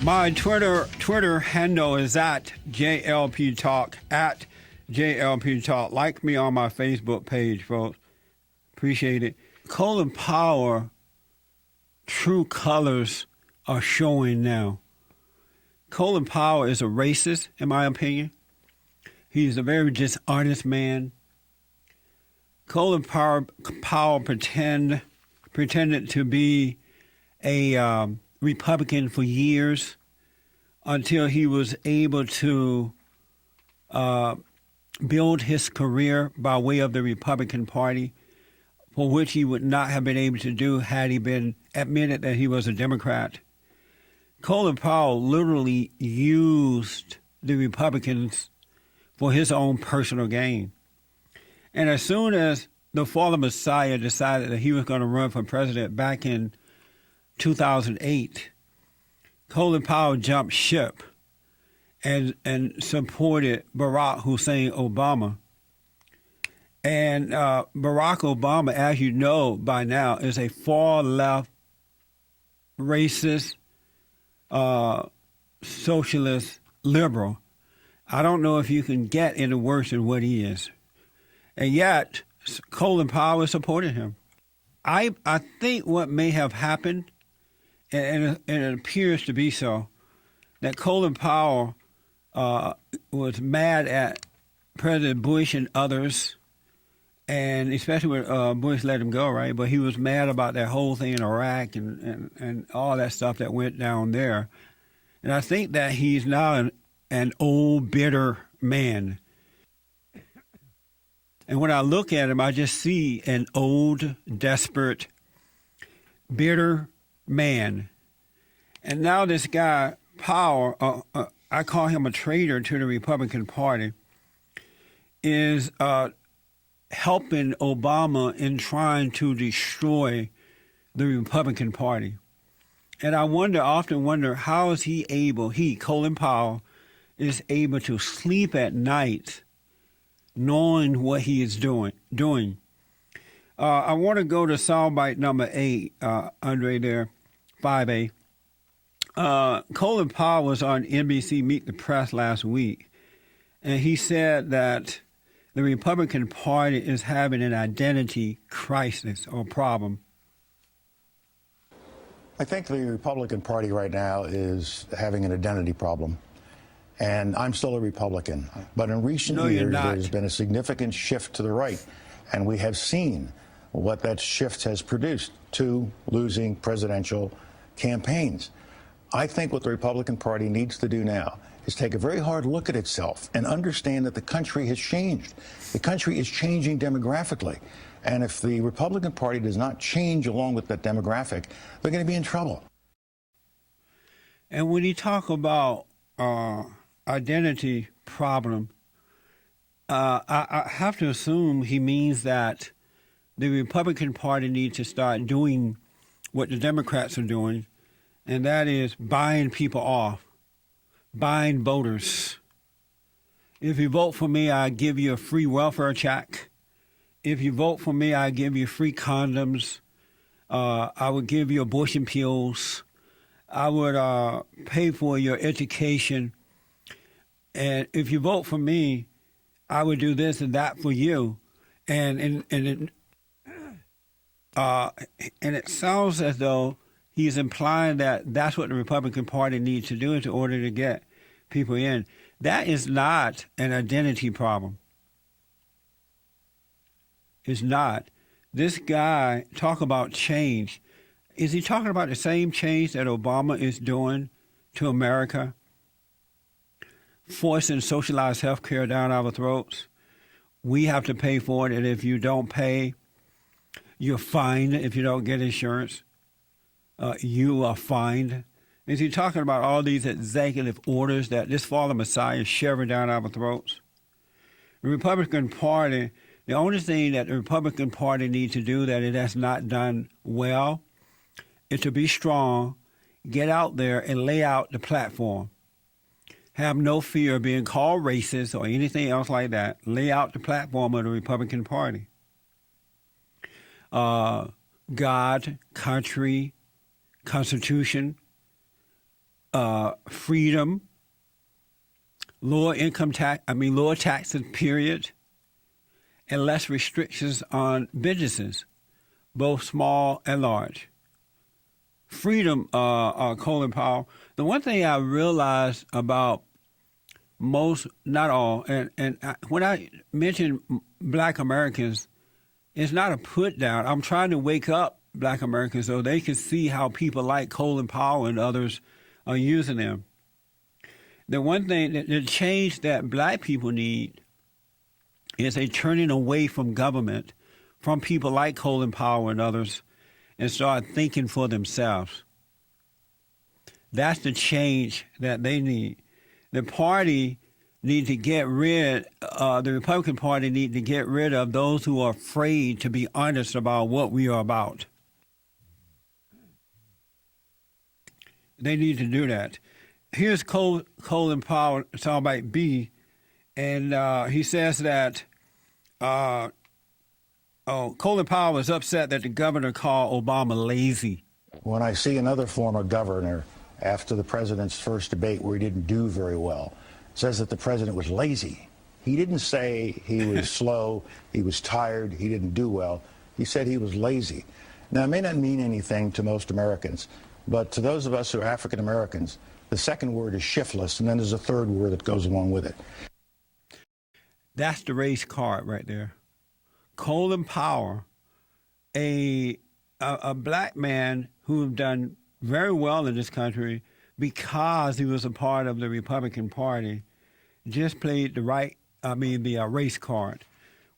My Twitter handle is at JLP Talk, at JLP Talk. Like me on my Facebook page, folks. Appreciate it. Colin Powell, true colors are showing now. Colin Powell is a racist, in my opinion. He's a very dishonest man. Colin Powell pretended to be a Republican for years until he was able to build his career by way of the Republican Party, for which he would not have been able to do had he been admitted that he was a Democrat. Colin Powell literally used the Republicans for his own personal gain. And as soon as the fallen Messiah decided that he was going to run for president back in 2008, Colin Powell jumped ship and supported Barack Hussein Obama. And Barack Obama, as you know by now, is a far-left, racist, socialist liberal. I don't know if you can get any worse than what he is. And yet, Colin Powell supported him. I think what may have happened, and it appears to be so, that Colin Powell was mad at President Bush and others, and especially when Bush let him go, right? But he was mad about that whole thing in Iraq and all that stuff that went down there. And I think that he's now an old, bitter man. And when I look at him, I just see an old, desperate, bitter man. And now this guy, Powell, I call him a traitor to the Republican Party, is helping Obama in trying to destroy the Republican Party. And I often wonder, how is he, Colin Powell, is able to sleep at night knowing what he is doing. I want to go to soundbite number 8, Andre there, 5A. Colin Powell was on NBC Meet the Press last week, and he said that the Republican Party is having an identity crisis or problem. I think the Republican Party right now is having an identity problem. And I'm still a Republican. But in recent years, there's been a significant shift to the right. And we have seen what that shift has produced, 2 losing presidential campaigns. I think what the Republican Party needs to do now is take a very hard look at itself and understand that the country has changed. The country is changing demographically. And if the Republican Party does not change along with that demographic, they're going to be in trouble. And when you talk about identity problem, I have to assume he means that the Republican Party needs to start doing what the Democrats are doing, and that is buying people off, buying voters. If you vote for me, I give you a free welfare check. If you vote for me, I give you free condoms. I would give you abortion pills. I would pay for your education. And if you vote for me, I would do this and that for you. And it sounds as though he's implying that that's what the Republican Party needs to do in order to get people in. That is not an identity problem. It's not. This guy, talk about change. Is he talking about the same change that Obama is doing to America? Forcing socialized health care down our throats. We have to pay for it, and if you don't pay, you're fined. If you don't get insurance, you are fined. Is he talking about all these executive orders that this fallen Messiah is shoving down our throats? The Republican Party, the only thing that the Republican Party needs to do that it has not done well is to be strong, get out there and lay out the platform. Have no fear of being called racist or anything else like that. Lay out the platform of the Republican Party. God, country, Constitution, freedom, lower taxes, period, and less restrictions on businesses, both small and large. Freedom, Colin Powell. The one thing I realized about most, not all, and when I mention Black Americans, it's not a put down. I'm trying to wake up Black Americans so they can see how people like Colin Powell and others are using them. The one thing, the change that Black people need is a turning away from government, from people like Colin Powell and others, and start thinking for themselves. That's the change that they need. The party need to get rid, the Republican Party need to get rid of those who are afraid to be honest about what we are about. They need to do that. Here's Colin Powell talking about B, and he says that Colin Powell is upset that the governor called Obama lazy. When I see another former governor after the president's first debate where he didn't do very well, says that the president was lazy. He didn't say he was slow, he was tired, he didn't do well. He said he was lazy. Now, it may not mean anything to most Americans, but to those of us who are African Americans, the second word is shiftless, and then there's a third word that goes along with it. That's the race card right there. Colin Powell, a Black man who done very well in this country because he was a part of the Republican Party, just played the race card.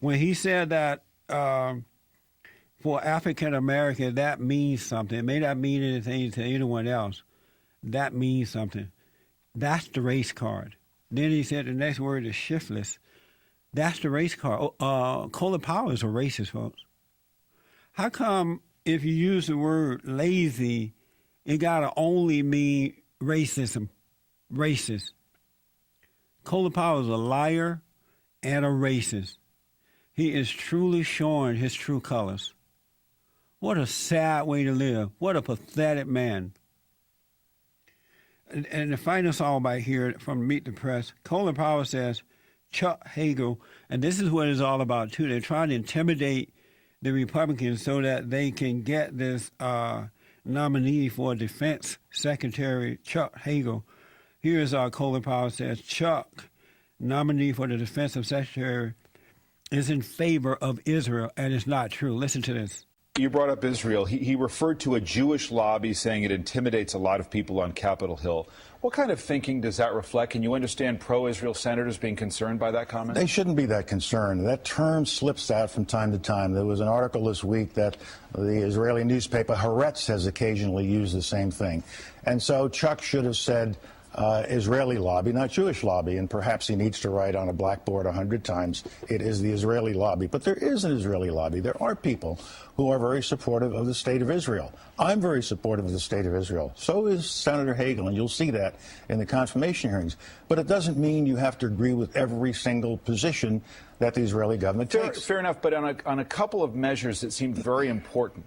When he said that for African American, that means something. It may not mean anything to anyone else. That means something. That's the race card. Then he said the next word is shiftless. That's the race card. Colin Powell is a racist, folks. How come if you use the word lazy, it got to only mean racism, racist? Colin Powell is a liar and a racist. He is truly showing his true colors. What a sad way to live. What a pathetic man. And the final song by here from Meet the Press, Colin Powell says, Chuck Hagel, and this is what it's all about, too. They're trying to intimidate the Republicans so that they can get this nominee for Defense Secretary, Chuck Hagel. Here's Colin Powell says, Chuck, nominee for the Defense Secretary, is in favor of Israel, and it's not true. Listen to this. You brought up Israel. He referred to a Jewish lobby, saying it intimidates a lot of people on Capitol Hill. What kind of thinking does that reflect? Can you understand pro-Israel senators being concerned by that comment? They shouldn't be that concerned. That term slips out from time to time. There was an article this week that the Israeli newspaper Haaretz has occasionally used the same thing. And so Chuck should have said Israeli lobby, not Jewish lobby, and perhaps he needs to write on a blackboard 100 times, it is the Israeli lobby. But there is an Israeli lobby. There are people who are very supportive of the state of Israel. I'm very supportive of the state of Israel. So is Senator Hagel, and you'll see that in the confirmation hearings. But it doesn't mean you have to agree with every single position that the Israeli government takes. Fair enough, but on a couple of measures that seemed very important.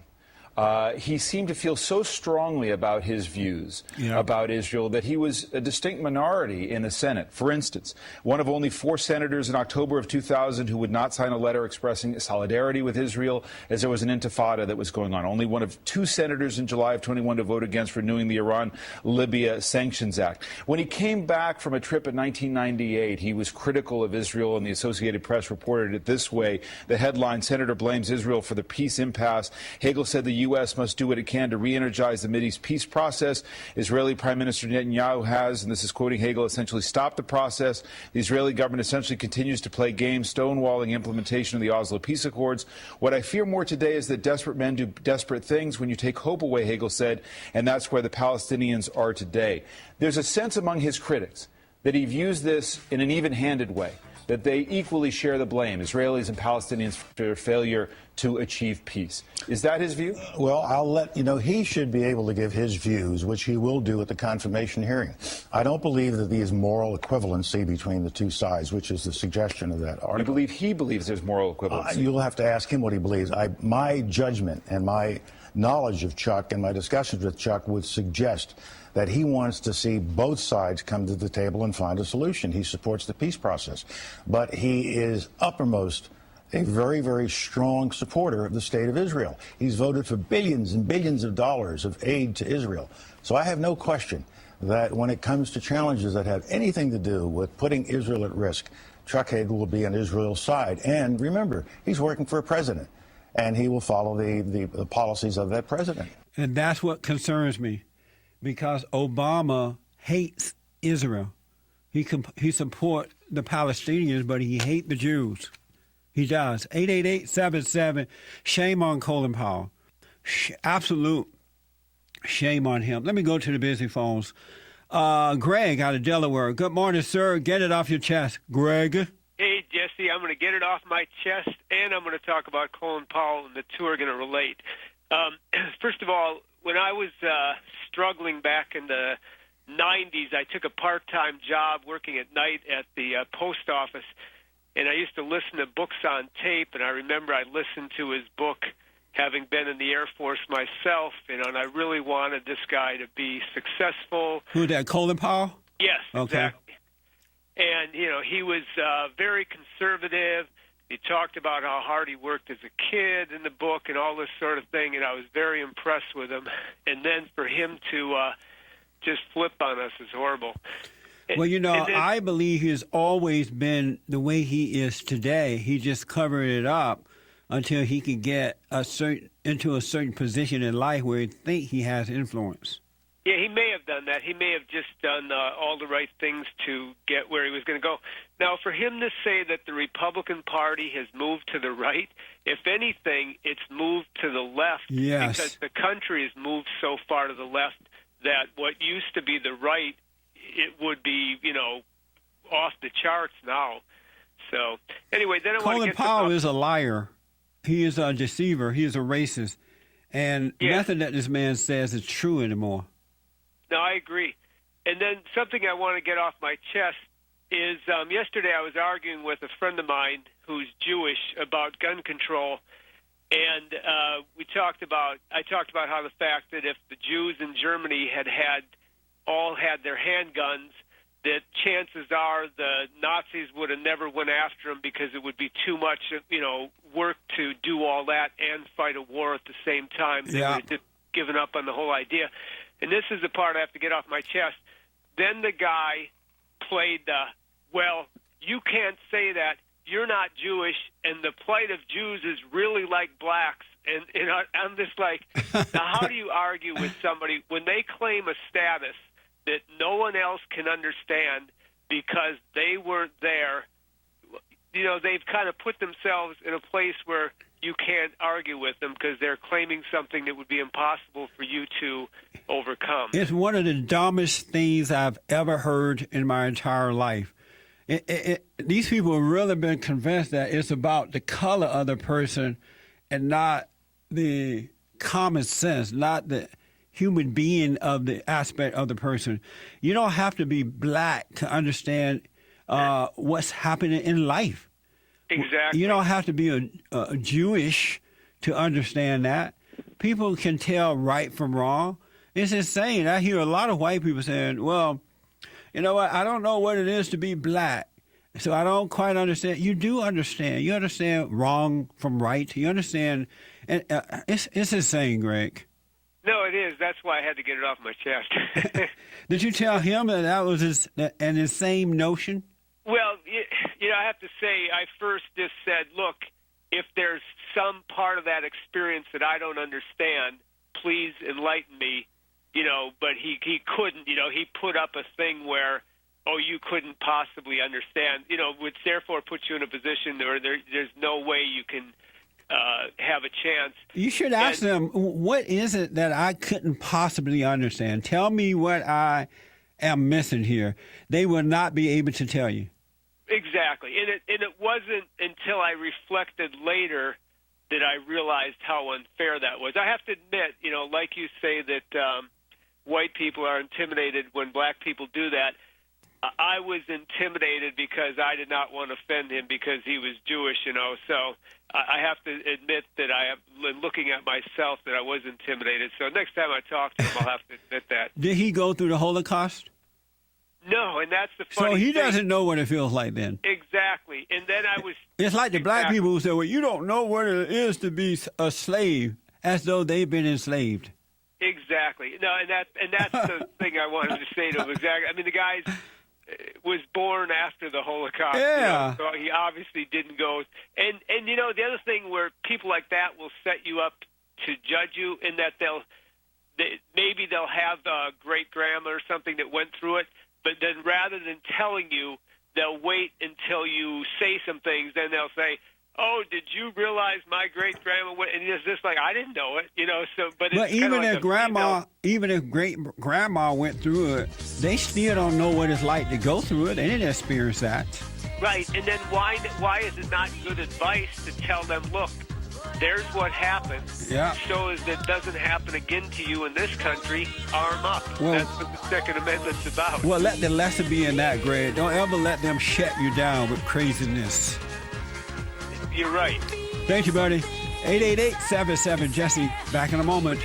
He seemed to feel so strongly about his views about Israel that he was a distinct minority in the Senate. For instance, one of only 4 senators in October of 2000 who would not sign a letter expressing solidarity with Israel as there was an intifada that was going on. Only one of 2 senators in July of 21 to vote against renewing the Iran-Libya Sanctions Act. When he came back from a trip in 1998, he was critical of Israel, and the Associated Press reported it this way. The headline, Senator blames Israel for the peace impasse. Hagel said the U.S. must do what it can to re-energize the Mideast peace process. Israeli Prime Minister Netanyahu has, and this is quoting Hagel, essentially stopped the process. The Israeli government essentially continues to play games, stonewalling implementation of the Oslo Peace Accords. What I fear more today is that desperate men do desperate things when you take hope away, Hagel said, and that's where the Palestinians are today. There's a sense among his critics that he views this in an even-handed way, that they equally share the blame, Israelis and Palestinians, for their failure to achieve peace. Is that his view? Well, I'll let you know, he should be able to give his views, which he will do at the confirmation hearing. I don't believe that there is moral equivalency between the two sides, which is the suggestion of that article. You believe he believes there's moral equivalency? You'll have to ask him what he believes. My judgment and my knowledge of Chuck and my discussions with Chuck would suggest that he wants to see both sides come to the table and find a solution. He supports the peace process. But he is uppermost a very, very strong supporter of the state of Israel. He's voted for billions and billions of dollars of aid to Israel. So I have no question that when it comes to challenges that have anything to do with putting Israel at risk, Chuck Hagel will be on Israel's side. And remember, he's working for a president, and he will follow the policies of that president. And that's what concerns me, because Obama hates Israel. He supports the Palestinians, but he hates the Jews. He does. 888-77. Shame on Colin Powell. Absolute shame on him. Let me go to the busy phones. Greg out of Delaware. Good morning, sir. Get it off your chest. Greg. Hey, Jesse, I'm going to get it off my chest, and I'm going to talk about Colin Powell, and the two are going to relate. First of all, when I was struggling back in the 90s, I took a part-time job working at night at the post office, and I used to listen to books on tape, and I remember I listened to his book, having been in the Air Force myself, and I really wanted this guy to be successful. Who, that, Colin Powell? Yes, okay. Exactly. And, he was very conservative. He talked about how hard he worked as a kid in the book and all this sort of thing, and I was very impressed with him. And then for him to just flip on us is horrible. Well, I believe he has always been the way he is today. He just covered it up until he could get into a certain position in life where he think he has influence. Yeah, he may have done that. He may have just done all the right things to get where he was going to go. Now, for him to say that the Republican Party has moved to the right, if anything, it's moved to the left. Yes. Because the country has moved so far to the left that what used to be the right, it would be, off the charts now. So, anyway, then I want to get Colin Powell is a liar. He is a deceiver. He is a racist. And nothing that this man says is true anymore. No, I agree. And then something I want to get off my chest is yesterday I was arguing with a friend of mine who's Jewish about gun control, and I talked about how the fact that if the Jews in Germany had all had their handguns, that chances are the Nazis would have never went after them because it would be too much, work to do all that and fight a war at the same time. They would have just given up on the whole idea. And this is the part I have to get off my chest. Then the guy played well, you can't say that. You're not Jewish, and the plight of Jews is really like blacks. And I'm just like, now how do you argue with somebody when they claim a status that no one else can understand because they weren't there? They've kind of put themselves in a place where you can't argue with them because they're claiming something that would be impossible for you to overcome. It's one of the dumbest things I've ever heard in my entire life. These people have really been convinced that it's about the color of the person and not the common sense, not the human being of the aspect of the person. You don't have to be black to understand what's happening in life. Exactly. You don't have to be a Jewish to understand that. People can tell right from wrong. It's insane. I hear a lot of white people saying, well, you know what, I don't know what it is to be black, so I don't quite understand. You do understand. You understand wrong from right. You understand. And it's insane, Greg. No, it is. That's why I had to get it off my chest. Did you tell him that was an insane notion? Well, I have to say, I first just said, look, if there's some part of that experience that I don't understand, please enlighten me. But he couldn't. He put up a thing where, you couldn't possibly understand. Which therefore puts you in a position where there's no way you can have a chance. You should ask them, what is it that I couldn't possibly understand? Tell me what I am missing here. They will not be able to tell you. Exactly. And it wasn't until I reflected later that I realized how unfair that was. I have to admit, like you say that white people are intimidated when black people do that. I was intimidated because I did not want to offend him because he was Jewish, So I have to admit that I am looking at myself that I was intimidated. So next time I talk to him, I'll have to admit that. Did he go through the Holocaust? No, and that's the funny thing. So he thing. doesn't know what it feels like then. Exactly. And then I was... It's like the black people who say, well, you don't know what it is to be a slave, as though they've been enslaved. Exactly. No, and that's the thing I wanted to say to him. Exactly. I mean, the guy was born after the Holocaust. Yeah. So he obviously didn't go. And the other thing where people like that will set you up to judge you in that maybe they'll have a great grandma or something that went through it, but then rather than telling you, they'll wait until you say some things. Then they'll say, "Oh, did you realize my great grandma went?" And it's just like, I didn't know it, So, but even like if great grandma went through it, they still don't know what it's like to go through it. They didn't experience that. Right, and then why is it not good advice to tell them, look, there's what happened. Yeah. So as it doesn't happen again to you in this country, arm up. Well, that's what the Second Amendment's about. Well, let the lesson be in that, Greg. Don't ever let them shut you down with craziness. You're right. Thank you, buddy. 888-77-JESSE. Back in a moment.